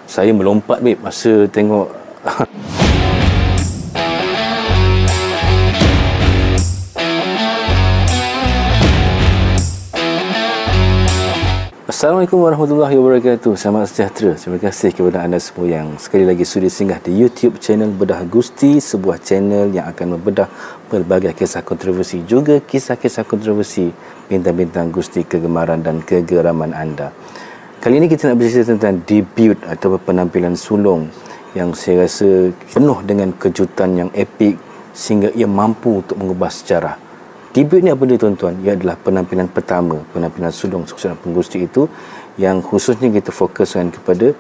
Saya melompat babe masa tengok. Assalamualaikum warahmatullahi wabarakatuh. Selamat sejahtera. Terima kasih kepada anda semua yang sekali lagi sudi singgah di YouTube channel Bedah Gusti, sebuah channel yang akan membedah pelbagai kisah kontroversi, juga kisah-kisah kontroversi bintang-bintang Gusti kegemaran dan kegeraman anda. Kali ini kita nak bercerita tentang debut atau penampilan sulung yang saya rasa penuh dengan kejutan yang epik sehingga ia mampu untuk mengubah sejarah. Debut ni apa dia tuan-tuan? Ia adalah penampilan pertama, penampilan sulung seorang penggusti itu, yang khususnya kita fokuskan kepada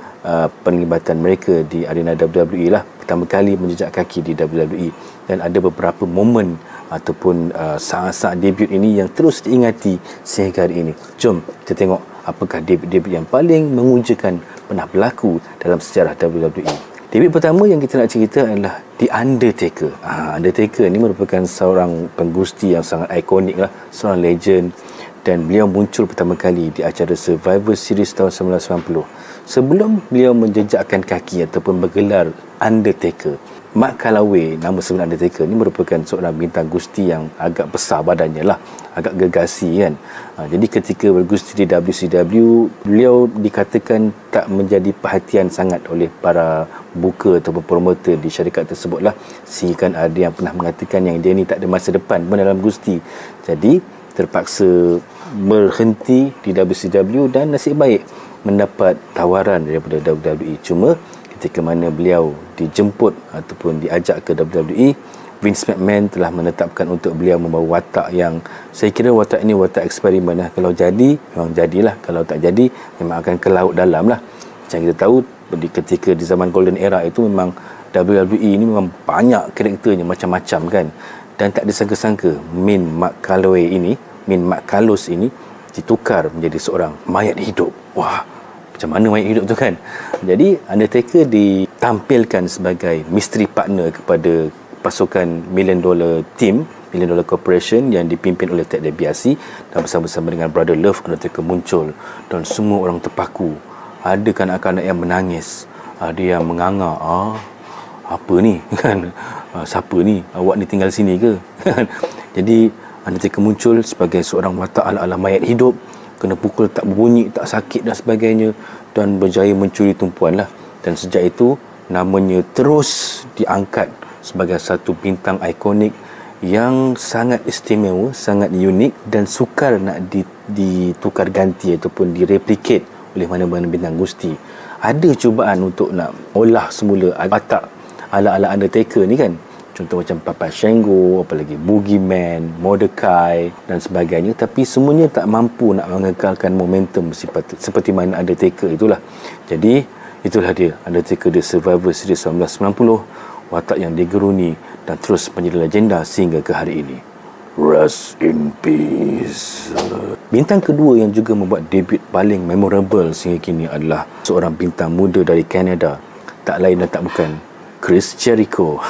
penglibatan mereka di arena WWE lah. Pertama kali menjejak kaki di WWE, dan ada beberapa momen ataupun saat-saat debut ini yang terus diingati sehingga hari ini. Jom kita tengok apakah debut-debut yang paling mengujakan pernah berlaku dalam sejarah WWE. Debut pertama yang kita nak cerita adalah The Undertaker. Undertaker ni merupakan seorang penggusti yang sangat ikonik lah, seorang legend, dan beliau muncul pertama kali di acara Survivor Series tahun 1990. Sebelum beliau menjejakkan kaki ataupun bergelar Undertaker, Mark Calaway, nama sebenar Undertaker ni merupakan seorang bintang gusti yang agak besar badannya lah, agak gegasi kan. Jadi ketika bergusti di WCW, beliau dikatakan tak menjadi perhatian sangat oleh para booker ataupun promoter di syarikat tersebut lah, sehingga kan ada yang pernah mengatakan yang dia ni tak ada masa depan dalam gusti. Jadi terpaksa berhenti di WCW dan nasib baik mendapat tawaran daripada WWE. Cuma ketika mana beliau dijemput ataupun diajak ke WWE, Vince McMahon telah menetapkan untuk beliau membawa watak yang saya kira watak ini watak eksperimen lah. Kalau jadi, memang jadilah. Kalau tak jadi, memang akan ke laut dalam lah. Macam kita tahu, ketika di zaman Golden Era itu memang WWE ini memang banyak karakternya, macam-macam kan. Dan tak disangka-sangka Mark Calaway ini ditukar menjadi seorang mayat hidup. Wah, macam mana mayat hidup tu kan. Jadi Undertaker ditampilkan sebagai mystery partner kepada pasukan Million Dollar Corporation yang dipimpin oleh Ted DiBiase, dan bersama-sama dengan Brother Love, Undertaker muncul dan semua orang terpaku. Ada kanak-kanak yang menangis, ada yang menganga, apa ni kan, siapa ni, awak ni tinggal sini ke Jadi Undertaker muncul sebagai seorang watak ala-ala mayat hidup, kena pukul tak berbunyi, tak sakit dan sebagainya, dan berjaya mencuri tumpuan lah. Dan sejak itu namanya terus diangkat sebagai satu bintang ikonik yang sangat istimewa, sangat unik, dan sukar nak ditukar ganti ataupun direplicate oleh mana-mana bintang gusti. Ada cubaan untuk nak olah semula watak ala-ala Undertaker ni kan. Contoh macam Papa Shango, apalagi Boogeyman, Mordecai dan sebagainya, tapi semuanya tak mampu nak mengekalkan momentum seperti mana Undertaker itulah. Jadi itulah dia, Undertaker di Survivor Series 1990, watak yang digeruni dan terus menjadi legenda sehingga ke hari ini. Rest in peace. Bintang kedua yang juga membuat debut paling memorable sehingga kini adalah seorang bintang muda dari Canada, tak lain dan tak bukan Chris Jericho.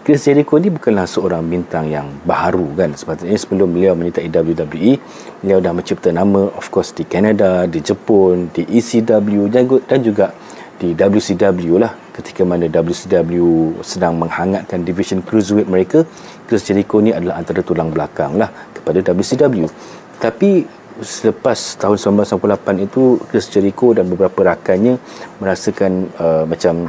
Chris Jericho ni bukanlah seorang bintang yang baharu kan. Sepatutnya sebelum beliau menyertai WWE, beliau dah mencipta nama of course di Canada, di Jepun, di ECW dan juga di WCW lah. Ketika mana WCW sedang menghangatkan division cruiserweight mereka, Chris Jericho ni adalah antara tulang belakang lah kepada WCW. Tapi selepas tahun 1998 itu, Chris Jericho dan beberapa rakannya merasakan macam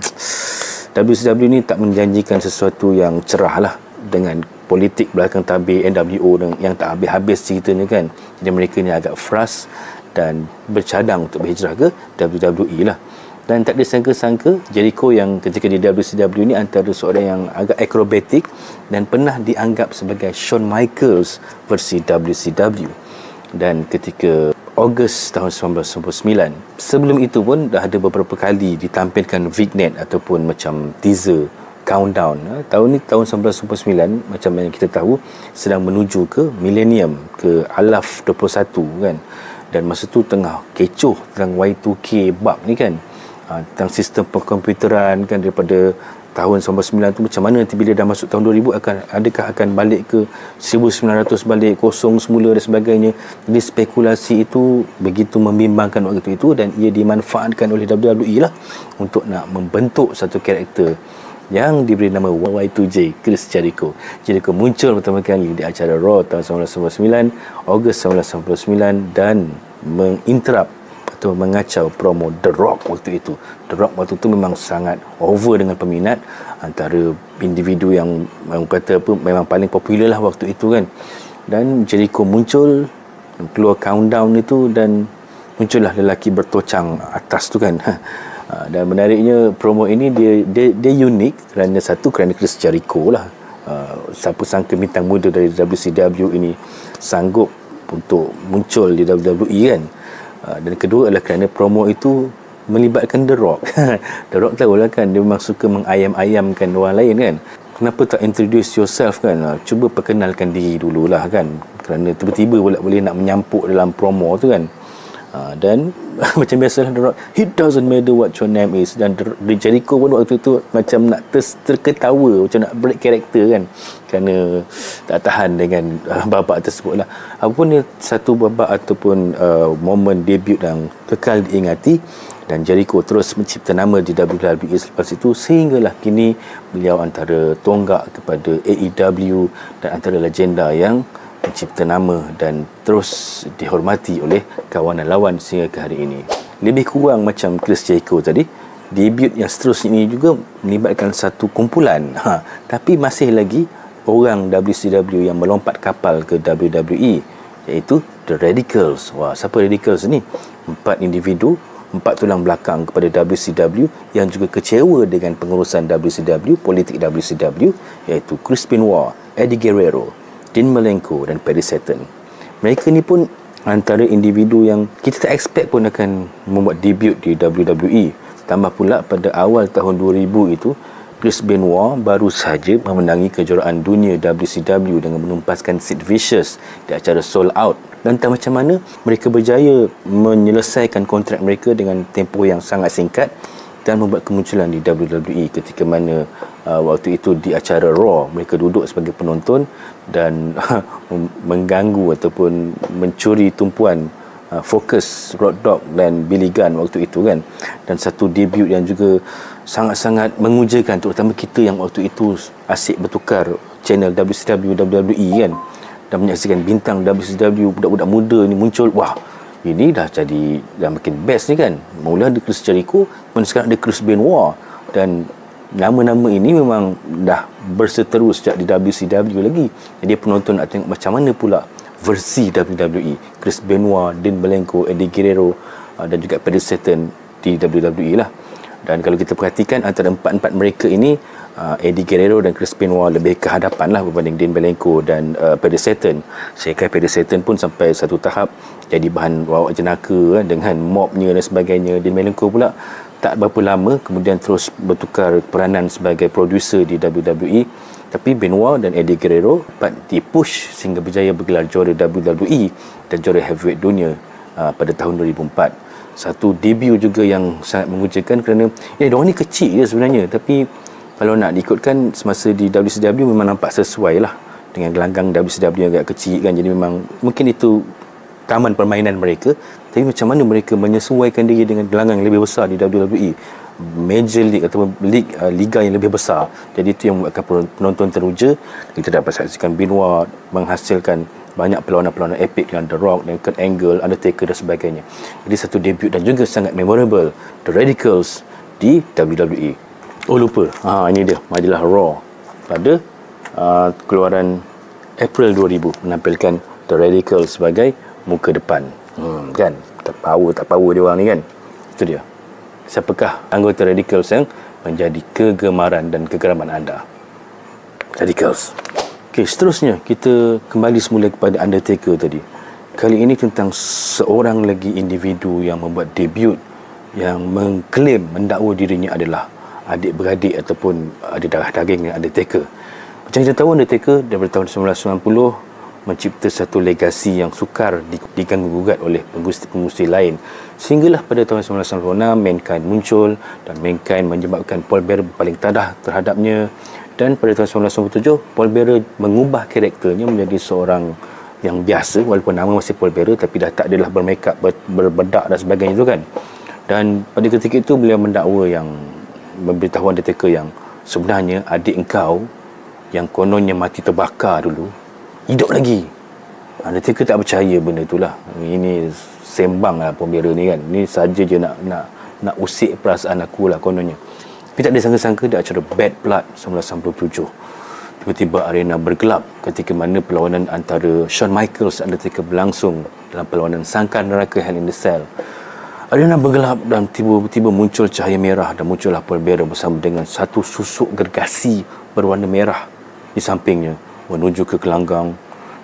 WCW ni tak menjanjikan sesuatu yang cerah lah, dengan politik belakang tabir NWO yang tak habis-habis ceritanya kan. Jadi mereka ni agak frust dan bercadang untuk berhijrah ke WWE lah. Dan tak disangka-sangka Jericho yang ketika di WCW ni antara seorang yang agak akrobatik dan pernah dianggap sebagai Shawn Michaels versi WCW. Dan ketika Ogos tahun 1999, sebelum itu pun dah ada beberapa kali ditampilkan vignette ataupun macam teaser countdown. Tahun ni tahun 1999, macam yang kita tahu sedang menuju ke millennium, ke alaf 21 kan. Dan masa tu tengah kecoh tentang Y2K bab ni kan. tentang sistem perkomputeran kan, daripada tahun 1999 tu macam mana nanti bila dah masuk tahun 2000 adakah akan balik ke 1900 balik kosong semula dan sebagainya. Jadi spekulasi itu begitu membimbangkan waktu itu, dan ia dimanfaatkan oleh WWE lah untuk nak membentuk satu karakter yang diberi nama Y2J, Chris Jericho. Jericho muncul pertama kali di acara Raw tahun 1999, Ogos 1999, dan menginterrupt atau mengacau promo The Rock waktu itu. The Rock waktu itu memang sangat over dengan peminat, antara individu yang kata apa, memang paling popular lah waktu itu kan. Dan Jericho muncul, keluar countdown itu, dan muncullah lelaki bertocang atas tu kan. Dan menariknya promo ini dia unik kerana satu, kerana Chris Jericho lah. Siapa sangka bintang muda dari WCW ini sanggup untuk muncul di WWE kan. Dan kedua adalah kerana promo itu melibatkan The Rock. The Rock tahulah kan, dia memang suka mengayam-ayamkan orang lain kan. Kenapa tak introduce yourself kan? Cuba perkenalkan diri dululah kan. Kerana tiba-tiba boleh nak menyampuk dalam promo tu kan. Dan macam biasalah The Rock, it doesn't matter what your name is. Dan Jericho pun waktu tu macam nak terketawa, macam nak break karakter kan, kerana tak tahan dengan babak tersebut lah. Apapun satu babak ataupun momen debut yang kekal diingati, dan Jericho terus mencipta nama di WWE selepas itu, sehinggalah kini beliau antara tonggak kepada AEW dan antara legenda yang mencipta nama dan terus dihormati oleh kawanan lawan sehingga ke hari ini. Lebih kurang macam Chris Jericho tadi, debut yang seterusnya ini juga melibatkan satu kumpulan, tapi masih lagi orang WCW yang melompat kapal ke WWE, iaitu The Radicals. Wah, siapa Radicals ni? 4 individu, 4 tulang belakang kepada WCW yang juga kecewa dengan pengurusan WCW, politik WCW, iaitu Chris Benoit, Eddie Guerrero, Dean Malenko dan Perry Saturn. Mereka ni pun antara individu yang kita tak expect pun akan membuat debut di WWE. Tambah pula pada awal tahun 2000 itu, Chris Benoit baru sahaja memenangi kejuaraan dunia WCW dengan menumpaskan Sid Vicious di acara Sold Out. Dan entah macam mana mereka berjaya menyelesaikan kontrak mereka dengan tempoh yang sangat singkat dan membuat kemunculan di WWE ketika mana waktu itu di acara Raw mereka duduk sebagai penonton dan mengganggu ataupun mencuri tumpuan fokus Road Dogg dan Billy Gunn waktu itu kan. Dan satu debut yang juga sangat-sangat mengujakan, terutama kita yang waktu itu asyik bertukar channel WCW, WWE kan, dan menyaksikan bintang WCW, budak-budak muda ni muncul. Wah, ini dah makin best ni kan. Mula ada Chris Jericho, kemudian sekarang ada Chris Benoit, dan nama-nama ini memang dah berseteru sejak di WCW lagi. Jadi penonton nak tengok macam mana pula versi WWE, Chris Benoit, Dean Malenko, Eddie Guerrero dan juga Perry Saturn di WWE lah. Dan kalau kita perhatikan antara empat mereka ini, Eddie Guerrero dan Chris Benoit lebih ke hadapan lah berbanding Dean Malenko dan Perry Saturn. Sehingga Perry Saturn pun sampai satu tahap jadi bahan rawat jenaka dengan mobnya dan sebagainya. Dean Malenko pula tak berapa lama kemudian terus bertukar peranan sebagai producer di WWE. Tapi Benoit dan Eddie Guerrero dapat dipush sehingga berjaya bergelar juara WWE dan juara heavyweight dunia pada tahun 2004. Satu debut juga yang sangat mengujakan kerana diorang ni kecil je sebenarnya, tapi kalau nak diikutkan semasa di WCW memang nampak sesuai lah dengan gelanggang WCW yang agak kecil kan. Jadi memang mungkin itu taman permainan mereka, tapi macam mana mereka menyesuaikan diri dengan gelanggang yang lebih besar di WWE, Major League atau liga yang lebih besar. Jadi itu yang membuatkan penonton teruja. Kita dapat saksikan Benoit menghasilkan banyak perlawanan-perlawanan epik dengan The Rock dan Kurt Angle, Undertaker dan sebagainya. Jadi satu debut dan juga sangat memorable, The Radicals di WWE. Oh lupa, ini dia majalah Raw pada keluaran April 2000 menampilkan The Radicals sebagai muka depan. Kan, tak power dia orang ni kan. Itu dia. Siapakah anggota Radicals yang menjadi kegemaran dan kegeraman anda? Radicals. Okey, seterusnya kita kembali semula kepada Undertaker tadi. Kali ini tentang seorang lagi individu yang membuat debut yang mengklaim, mendakwa dirinya adalah adik-beradik ataupun ada darah daging dengan Undertaker. Macam kita tahu, Undertaker daripada tahun 1990 mencipta satu legasi yang sukar diganggu-gugat oleh pengurusi lain, Sehinggalah pada tahun 1996 Mankind muncul dan Mankind menyebabkan Paul Bearer berpaling tadah terhadapnya, dan pada tahun 1997 Paul Bearer mengubah karakternya menjadi seorang yang biasa, walaupun nama masih Paul Bearer tapi dah tak adalah bermakeup, berbedak dan sebagainya itu kan. Dan pada ketika itu beliau mendakwa, yang memberitahu Undertaker yang sebenarnya adik engkau yang kononnya mati terbakar dulu hidup lagi. Undertaker tak percaya benda itulah. Ini sembang lah Paul Bearer ni kan. Ni saja je nak usik perasaan aku lah kononnya. Tapi tak ada sangka-sangka di acara Bad Blood 1997, tiba-tiba arena bergelap ketika mana perlawanan antara Shawn Michaels dan Undertaker berlangsung dalam perlawanan Sangkar Neraka Hell in the Cell. Arena bergelap dan tiba-tiba muncul cahaya merah dan muncullah Paul Bearer bersama dengan satu susuk gergasi berwarna merah di sampingnya menuju ke gelanggang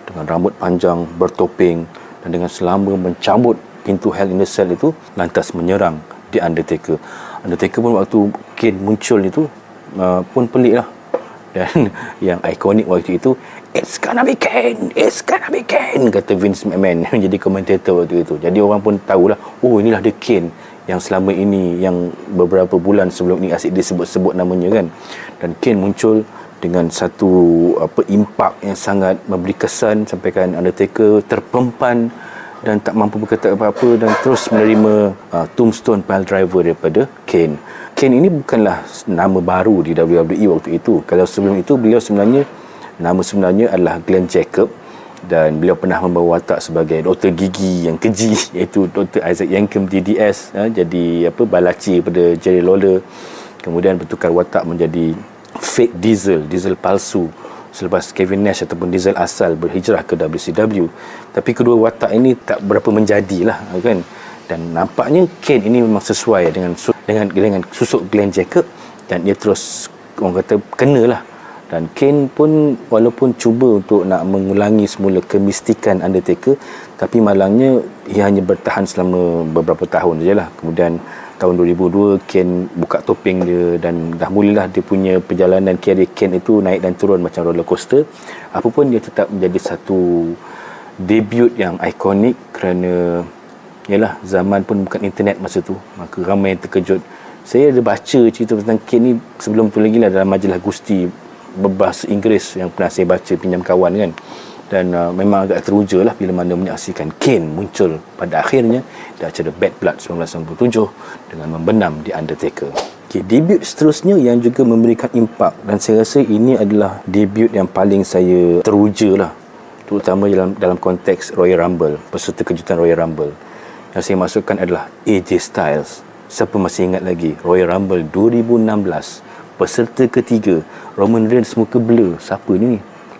dengan rambut panjang, bertopeng, dan dengan selamba mencabut pintu Hell in the Cell itu lantas menyerang The Undertaker. Undertaker pun waktu Kane muncul itu pun pelik lah. Dan yang ikonik waktu itu, "It's gonna be Kane, it's gonna be Kane," kata Vince McMahon menjadi komentator waktu itu. Jadi orang pun tahulah, oh inilah The Kane yang selama ini, yang beberapa bulan sebelum ini asyik disebut-sebut namanya kan. Dan Kane muncul dengan satu impak yang sangat memberi kesan, sampaikan Undertaker terpempan dan tak mampu berkata apa-apa dan terus menerima tombstone pile driver daripada Kane. Kane ini bukanlah nama baru di WWE waktu itu. Kalau sebelum itu beliau sebenarnya, nama sebenarnya adalah Glenn Jacob, dan beliau pernah membawa watak sebagai doktor gigi yang keji, iaitu Dr. Isaac Yankem DDS, jadi balaci pada Jerry Lawler. Kemudian bertukar watak menjadi fake Diesel palsu selepas Kevin Nash ataupun Diesel asal berhijrah ke WCW. Tapi kedua watak ini tak berapa menjadilah kan. Dan nampaknya Kane ini memang sesuai dengan susuk Glenn Jacob, dan dia terus orang kata kenalah. Dan Kane pun walaupun cuba untuk nak mengulangi semula kemistikan Undertaker, tapi malangnya ia hanya bertahan selama beberapa tahun sajalah. Kemudian tahun 2002 Kane buka topeng dia dan dah mulalah dia punya perjalanan karier Kane itu naik dan turun macam roller coaster. Apapun dia tetap menjadi satu debut yang ikonik kerana yalah zaman pun bukan internet masa tu, maka ramai yang terkejut. Saya ada baca cerita tentang Kane ni sebelum tu lagi lah dalam majalah Gusti berbahasa Inggeris yang pernah saya baca pinjam kawan kan. Dan memang agak teruja lah bila mana menyaksikan Kane muncul pada akhirnya di acara Bad Blood 1997 dengan membenam The Undertaker. Okay, debut seterusnya yang juga memberikan impak, dan saya rasa ini adalah debut yang paling saya teruja lah, terutama dalam konteks Royal Rumble, peserta kejutan Royal Rumble. Yang saya masukkan adalah AJ Styles. Siapa masih ingat lagi Royal Rumble 2016, peserta ketiga Roman Reigns muka blur. Siapa ni?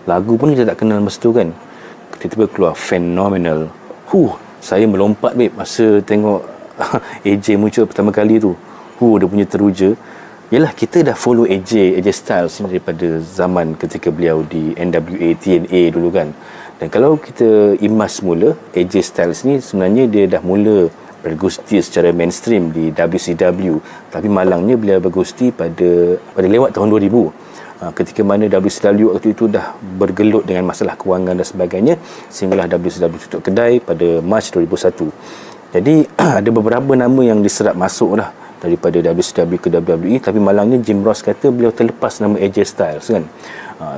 Lagu pun kita tak kenal masa tu kan. Tiba-tiba keluar Phenomenal. Saya melompat babe masa tengok AJ muncul pertama kali tu. Dia punya teruja. Yalah, kita dah follow AJ Styles ni daripada zaman ketika beliau di NWA TNA dulu kan. Dan kalau kita imas semula, AJ Styles ni sebenarnya dia dah mula bergusti secara mainstream di WCW, tapi malangnya beliau bergusti pada lewat tahun 2000. Ketika mana WCW waktu itu dah bergelut dengan masalah kewangan dan sebagainya, sehinggalah WCW tutup kedai pada Mac 2001. Jadi ada beberapa nama yang diserap masuk lah daripada WCW ke WWE, tapi malangnya Jim Ross kata beliau terlepas nama AJ Styles kan.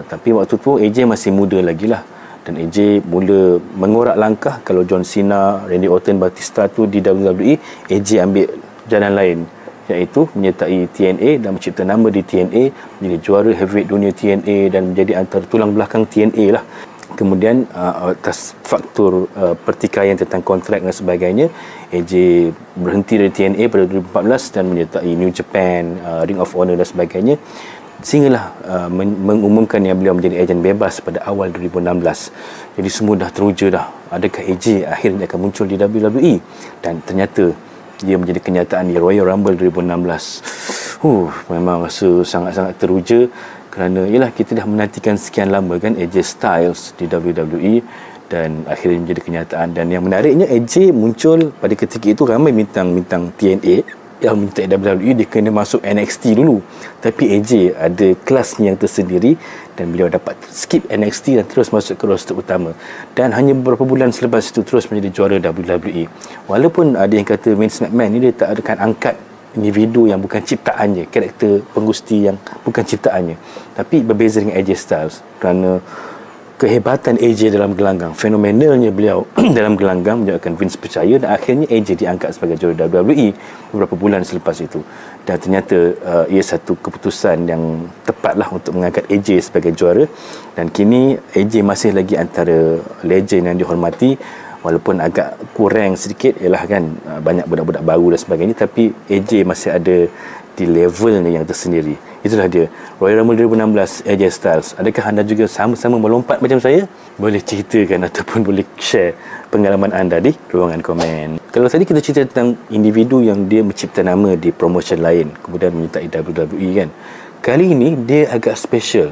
Tapi waktu tu AJ masih muda lagi lah, dan AJ mula mengorak langkah. Kalau John Cena, Randy Orton, Batista tu di WWE, AJ ambil jalan lain, iaitu menyertai TNA dan mencipta nama di TNA, menjadi juara heavyweight dunia TNA dan menjadi antara tulang belakang TNA lah. Kemudian atas faktor pertikaian tentang kontrak dan sebagainya, AJ berhenti dari TNA pada 2014 dan menyertai New Japan, Ring of Honor dan sebagainya, sehinggalah mengumumkan yang beliau menjadi ejen bebas pada awal 2016. Jadi semua dah teruja dah, adakah AJ akhirnya akan muncul di WWE? Dan ternyata dia menjadi kenyataan di Royal Rumble 2016. Memang rasa sangat-sangat teruja kerana yalah kita dah menantikan sekian lama kan AJ Styles di WWE, dan akhirnya menjadi kenyataan. Dan yang menariknya, AJ muncul pada ketika itu ramai bintang-bintang TNA yang menyertai WWE, dia kena masuk NXT dulu. Tapi AJ ada kelasnya yang tersendiri dan beliau dapat skip NXT dan terus masuk ke roster utama. Dan hanya beberapa bulan selepas itu terus menjadi juara WWE. Walaupun ada yang kata Vince McMahon ni dia tak akan angkat individu yang bukan ciptaannya, karakter penggusti yang bukan ciptaannya. Tapi berbeza dengan AJ Styles kerana kehebatan AJ dalam gelanggang, fenomenalnya beliau dalam gelanggang menyebabkan Vince percaya dan akhirnya AJ diangkat sebagai juara WWE beberapa bulan selepas itu. Dan ternyata ia satu keputusan yang tepatlah untuk mengangkat AJ sebagai juara, dan kini AJ masih lagi antara legend yang dihormati. Walaupun agak kurang sedikit ialah kan banyak budak-budak baru dan sebagainya, tapi AJ masih ada di levelnya yang tersendiri. Itulah dia Royal Rumble 2016 AJ Styles. Adakah anda juga sama-sama melompat macam saya? Boleh ceritakan ataupun boleh share pengalaman anda di ruangan komen. Kalau tadi kita cerita tentang individu yang dia mencipta nama di promotion lain kemudian menyertai WWE kan, kali ini dia agak special.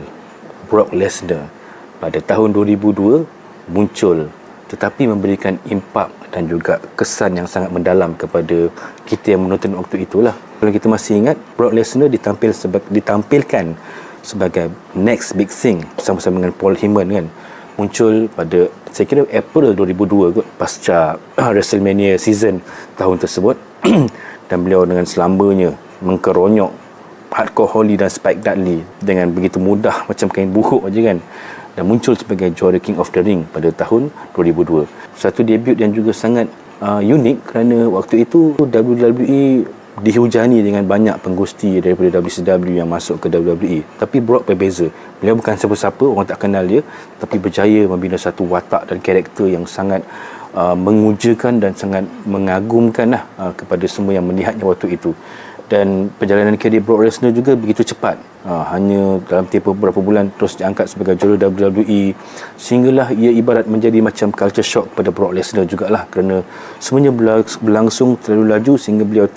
Brock Lesnar pada tahun 2002 muncul tetapi memberikan impak dan juga kesan yang sangat mendalam kepada kita yang menonton waktu itulah. Kalau kita masih ingat, Brock Lesnar ditampilkan sebagai next big thing bersama-sama dengan Paul Heyman kan. Muncul pada saya kira April 2002 kot, pasca WrestleMania season tahun tersebut. Dan beliau dengan selambanya mengkeronyok Hardcore Holly dan Spike Dudley dengan begitu mudah macam kain buhuk aja kan, dan muncul sebagai juara King of the Ring pada tahun 2002. Satu debut yang juga sangat unik kerana waktu itu WWE dihujani dengan banyak penggusti daripada WCW yang masuk ke WWE. Tapi Brock berbeza. Beliau bukan siapa-siapa, orang tak kenal dia, tapi berjaya membina satu watak dan karakter yang sangat mengujakan dan sangat mengagumkan kepada semua yang melihatnya waktu itu. Dan perjalanan karier Brock Lesnar juga begitu cepat. Hanya dalam tempoh beberapa bulan terus diangkat sebagai juara WWE, sehinggalah ia ibarat menjadi macam culture shock pada Brock Lesnar jugalah, kerana semuanya berlangsung terlalu laju sehingga beliau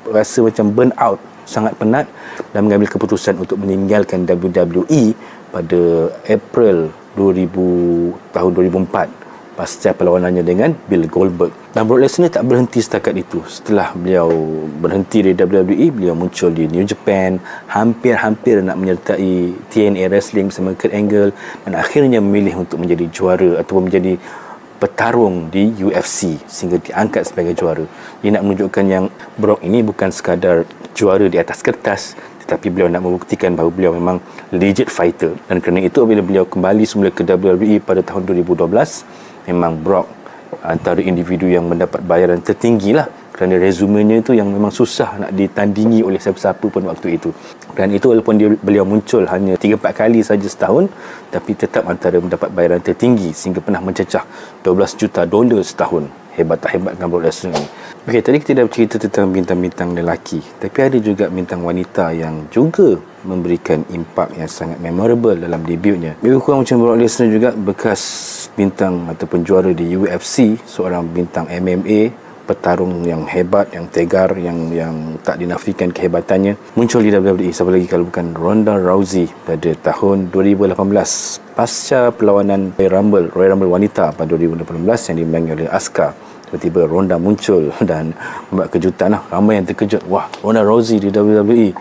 rasa macam burn out, sangat penat, dan mengambil keputusan untuk meninggalkan WWE pada April tahun 2004 pasca perlawanannya dengan Bill Goldberg. Dan Brock Lesnar tak berhenti setakat itu. Setelah beliau berhenti dari WWE, beliau muncul di New Japan, hampir-hampir nak menyertai TNA Wrestling bersama Kurt Angle, dan akhirnya memilih untuk menjadi juara ataupun menjadi petarung di UFC sehingga diangkat sebagai juara. Ia nak menunjukkan yang Brock ini bukan sekadar juara di atas kertas, tetapi beliau nak membuktikan bahawa beliau memang legit fighter. Dan kerana itu bila beliau kembali semula ke WWE pada tahun 2012, memang Brock antara individu yang mendapat bayaran tertinggi lah, kerana resumenya itu yang memang susah nak ditandingi oleh siapa-siapa pun waktu itu. Dan itu walaupun beliau muncul hanya 3-4 kali saja setahun, tapi tetap antara mendapat bayaran tertinggi sehingga pernah mencecah $12 juta setahun. Hebat tak hebat dengan Brock Lesnar ni. Okey, tadi kita dah bercerita tentang bintang-bintang lelaki, tapi ada juga bintang wanita yang juga memberikan impak yang sangat memorable dalam debutnya. Lebih kurang macam Brock Lesnar juga, bekas bintang ataupun juara di UFC, seorang bintang MMA, petarung yang hebat, yang tegar, yang tak dinafikan kehebatannya, muncul di WWE. Siapa lagi kalau bukan Ronda Rousey pada tahun 2018 pasca perlawanan Royal Rumble wanita pada 2018 yang dimenangi oleh Asuka. Tiba-tiba Ronda muncul dan membuat kejutan lah. Ramai yang terkejut, wah, Ronda Rousey di WWE.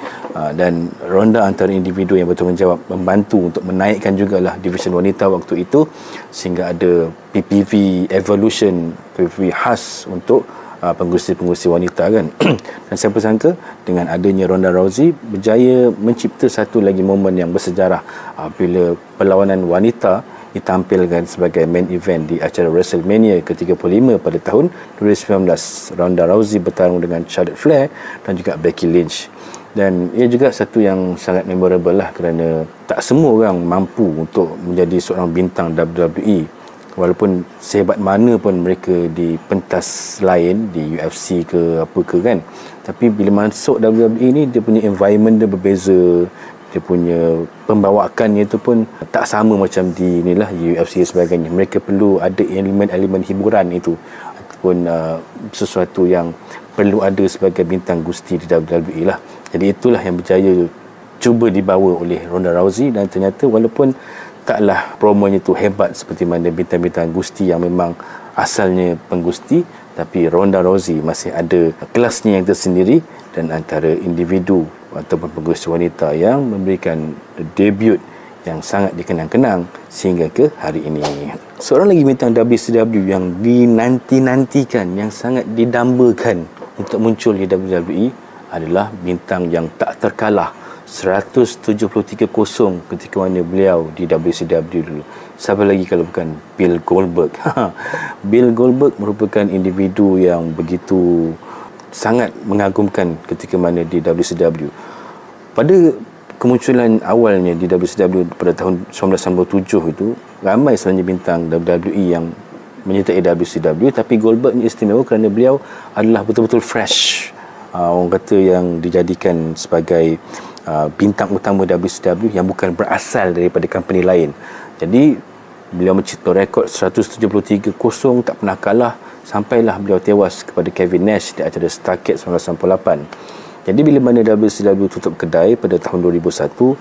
Dan Ronda antara individu yang bertanggung jawab membantu untuk menaikkan jugalah division wanita waktu itu, sehingga ada PPV Evolution, PPV khas untuk penggusi-penggusi wanita kan. Dan siapa sangka dengan adanya Ronda Rousey berjaya mencipta satu lagi momen yang bersejarah bila perlawanan wanita ditampilkan sebagai main event di acara WrestleMania ke-35 pada tahun 2019. Ronda Rousey bertarung dengan Charlotte Flair dan juga Becky Lynch. Dan ia juga satu yang sangat memorable lah, kerana tak semua orang mampu untuk menjadi seorang bintang WWE. Walaupun sehebat mana pun mereka di pentas lain, di UFC ke apa ke kan, tapi bila masuk WWE ni, dia punya environment dia berbeza, dia punya pembawakannya itu pun tak sama macam di inilah UFC dan sebagainya. Mereka perlu ada elemen-elemen hiburan itu ataupun sesuatu yang perlu ada sebagai bintang gusti di WWE lah. Jadi itulah yang berjaya cuba dibawa oleh Ronda Rousey, dan ternyata walaupun taklah promonya tu hebat seperti mana bintang-bintang gusti yang memang asalnya penggusti, tapi Ronda Rousey masih ada kelasnya yang tersendiri dan antara individu ataupun pengurus wanita yang memberikan debut yang sangat dikenang-kenang sehingga ke hari ini. Seorang lagi bintang WCW yang dinanti-nantikan, yang sangat didambakan untuk muncul di WWE adalah bintang yang tak terkalah, 173-0 ketika mana beliau di WCW dulu. Siapa lagi kalau bukan Bill Goldberg. Bill Goldberg merupakan individu yang begitu sangat mengagumkan ketika mana di WCW. Pada kemunculan awalnya di WCW pada tahun 1997 itu, ramai sebenarnya bintang WWE yang menyertai WCW, tapi Goldberg ni istimewa kerana beliau adalah betul-betul fresh. Orang kata yang dijadikan sebagai bintang utama WCW yang bukan berasal daripada company lain. Jadi beliau mencipta rekod 173-0, tak pernah kalah, sampailah beliau tewas kepada Kevin Nash di acara Starrcade 1998. Jadi bila mana WCW tutup kedai pada tahun 2001,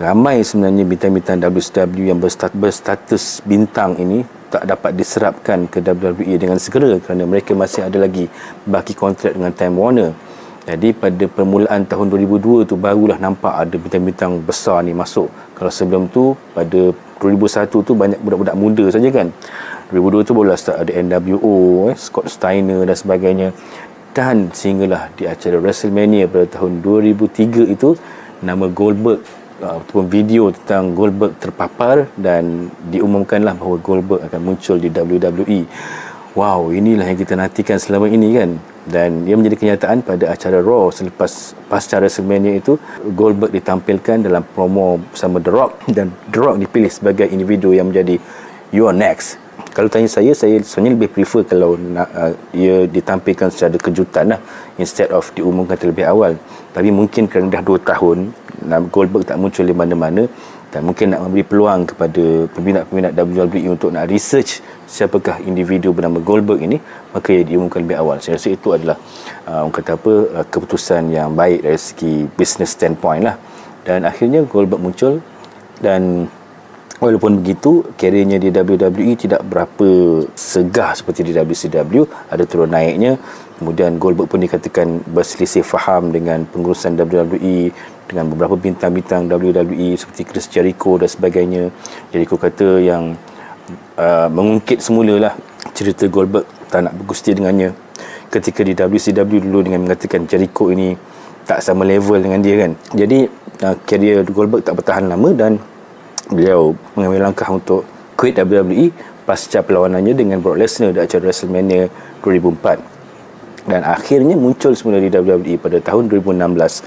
ramai sebenarnya bintang-bintang WCW yang berstatus bintang ini tak dapat diserapkan ke WWE dengan segera kerana mereka masih ada lagi baki kontrak dengan Time Warner. Jadi pada permulaan tahun 2002 tu barulah nampak ada bintang-bintang besar ni masuk. Kalau sebelum tu pada 2001 tu banyak budak-budak muda saja kan. 2002 tu barulah start ada NWO, Scott Steiner dan sebagainya. Dan sehinggalah di acara WrestleMania pada tahun 2003 itu, nama Goldberg ataupun video tentang Goldberg terpapar dan diumumkanlah bahawa Goldberg akan muncul di WWE. Wow, inilah yang kita nantikan selama ini kan. Dan ia menjadi kenyataan pada acara Raw selepas pasca WrestleMania itu. Goldberg ditampilkan dalam promo bersama The Rock dan The Rock dipilih sebagai individu yang menjadi "You're next". Kalau tanya saya sebenarnya lebih prefer kalau ia ditampilkan secara kejutan lah, instead of diumumkan terlebih awal. Tapi mungkin kerana dah 2 tahun Goldberg tak muncul di mana-mana, dan mungkin nak memberi peluang kepada peminat-peminat WWE untuk nak research siapakah individu bernama Goldberg ini, maka ia diumumkan lebih awal. Saya rasa itu adalah orang kata keputusan yang baik dari segi business standpoint lah. Dan akhirnya Goldberg muncul, dan walaupun begitu karirnya di WWE tidak berapa segah seperti di WCW, ada turun naiknya. Kemudian Goldberg pun dikatakan berselisih faham dengan pengurusan WWE, dengan beberapa bintang-bintang WWE seperti Chris Jericho dan sebagainya. Jericho kata yang mengungkit semulalah cerita Goldberg tak nak bergusti dengannya ketika di WCW dulu, dengan mengatakan Jericho ini tak sama level dengan dia kan. Jadi karier Goldberg tak bertahan lama dan beliau mengambil langkah untuk quit WWE pasca perlawanannya dengan Brock Lesnar di acara WrestleMania 2004. Dan akhirnya muncul semula di WWE pada tahun 2016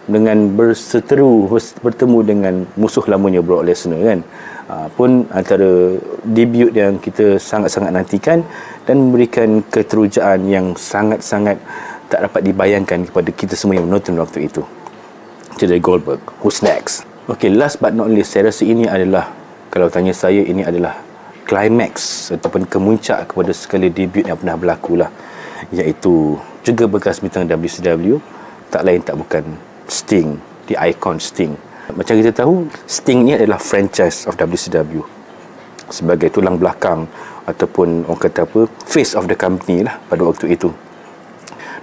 dengan berseteru bertemu dengan musuh lamanya Brock Lesnar kan. Pun antara debut yang kita sangat-sangat nantikan dan memberikan keterujaan yang sangat-sangat tak dapat dibayangkan kepada kita semua yang menonton waktu itu. Jadi Goldberg, who's next? Okay, last but not least, saya rasa ini adalah, kalau tanya saya, ini adalah climax ataupun kemuncak kepada segala debut yang pernah berlaku lah, iaitu juga bekas bintang WCW, tak lain tak bukan Sting, the icon Sting. Macam kita tahu, Sting ni adalah franchise of WCW sebagai tulang belakang ataupun orang kata apa, face of the company lah pada waktu itu.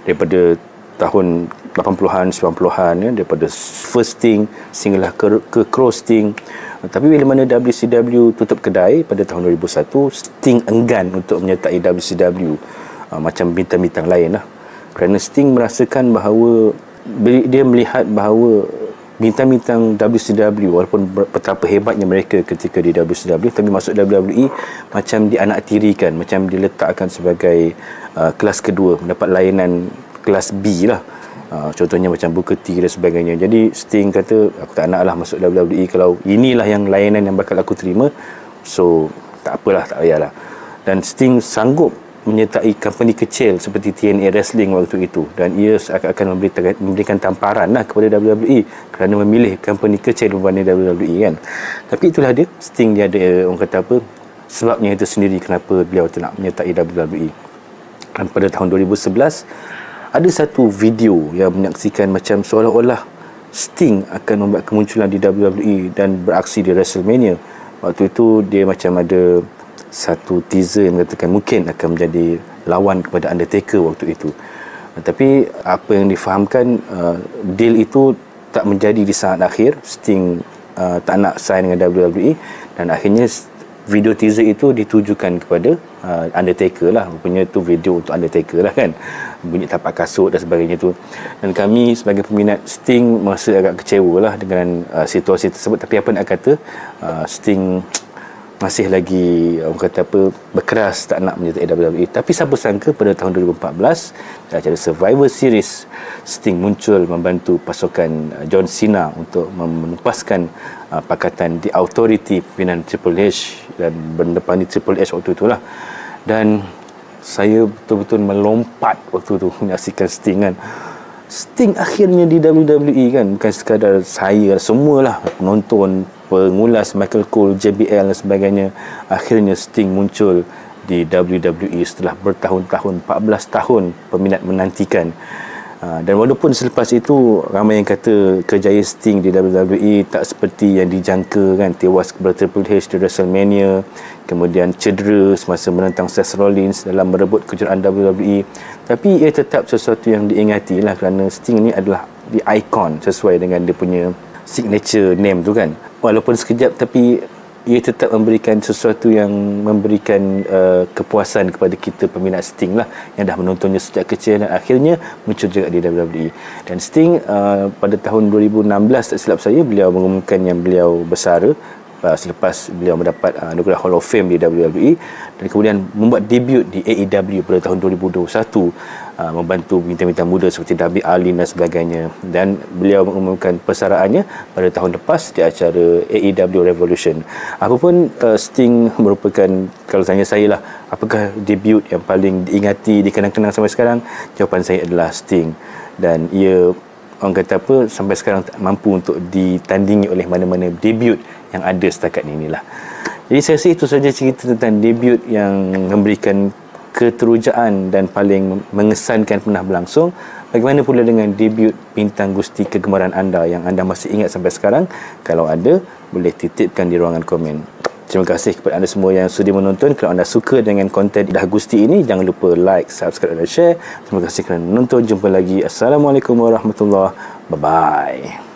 Daripada tahun 80-an, 90-an ya, daripada first Sting sehinggalah ke Crow Sting. Tapi bila mana WCW tutup kedai pada tahun 2001, Sting enggan untuk menyertai WCW macam bintang-bintang lain lah. Kerana Sting merasakan bahawa dia melihat bahawa bintang-bintang WCW walaupun betapa hebatnya mereka ketika di WCW, tapi masuk WWE macam dianaktirikan, macam diletakkan sebagai kelas kedua, mendapat layanan kelas B lah. Contohnya macam Booker T dan sebagainya. Jadi Sting kata, aku tak nak lah masuk WWE kalau inilah yang layanan yang bakal aku terima. So tak apalah, tak payahlah. Dan Sting sanggup menyertai company kecil seperti TNA Wrestling waktu itu, dan ia akan memberikan tamparan lah kepada WWE kerana memilih company kecil berbanding WWE kan. Tapi itulah dia, Sting dia ada orang kata apa, sebabnya itu sendiri kenapa beliau tu nak menyertai WWE. Dan pada tahun 2011 ada satu video yang menyaksikan macam seolah-olah Sting akan membuat kemunculan di WWE dan beraksi di WrestleMania. Waktu itu dia macam ada satu teaser yang mengatakan mungkin akan menjadi lawan kepada Undertaker waktu itu. Tapi apa yang difahamkan, deal itu tak menjadi di saat akhir. Sting tak nak sign dengan WWE, dan akhirnya video teaser itu ditujukan kepada Undertaker lah. Rupanya tu video untuk Undertaker lah kan, bunyi tapak kasut dan sebagainya tu. Dan kami sebagai peminat Sting merasa agak kecewa lah dengan situasi tersebut. Tapi apa nak kata, Sting masih lagi orang kata apa, berkeras tak nak menyertai WWE. Tapi siapa sangka pada tahun 2014 dalam acara Survivor Series, Sting muncul membantu pasukan John Cena untuk menupaskan pakatan The Authority pimpinan Triple H dan mendepani Triple H waktu itulah. Dan saya betul-betul melompat waktu tu menyaksikan Sting kan. Sting akhirnya di WWE kan, bukan sekadar saya, semualah penonton, pengulas Michael Cole, JBL dan sebagainya. Akhirnya Sting muncul di WWE setelah bertahun-tahun, 14 tahun peminat menantikan. Dan walaupun selepas itu ramai yang kata kejayaan Sting di WWE tak seperti yang dijangka kan, tewas kepada Triple H di WrestleMania, kemudian cedera semasa menentang Seth Rollins dalam merebut kejuaraan WWE, tapi ia tetap sesuatu yang diingati lah, kerana Sting ni adalah the icon sesuai dengan dia punya signature name tu kan. Walaupun sekejap, tapi ia tetap memberikan sesuatu yang memberikan kepuasan kepada kita peminat Sting lah, yang dah menontonnya sejak kecil dan akhirnya muncul juga di WWE. Dan Sting pada tahun 2016 tak silap saya, beliau mengumumkan yang beliau bersara selepas beliau mendapat anugerah Hall of Fame di WWE, dan kemudian membuat debut di AEW pada tahun 2021, membantu bintang-bintang muda seperti Darby Allin dan sebagainya. Dan beliau mengumumkan persaraannya pada tahun lepas di acara AEW Revolution. Apapun, Sting merupakan, kalau tanya saya lah, apakah debut yang paling diingati, dikenang-kenang sampai sekarang, jawapan saya adalah Sting. Dan ia, orang kata apa, sampai sekarang tak mampu untuk ditandingi oleh mana-mana debut yang ada setakat inilah. Jadi saya rasa itu saja cerita tentang debut yang memberikan keterujaan dan paling mengesankan pernah berlangsung. Bagaimana pula dengan debut bintang gusti kegemaran anda yang anda masih ingat sampai sekarang? Kalau ada, boleh titipkan di ruangan komen. Terima kasih kepada anda semua yang sudi menonton. Kalau anda suka dengan konten Dah Gusti ini, jangan lupa like, subscribe dan share. Terima kasih kerana menonton. Jumpa lagi. Assalamualaikum warahmatullahi wabarakatuh. Bye-bye.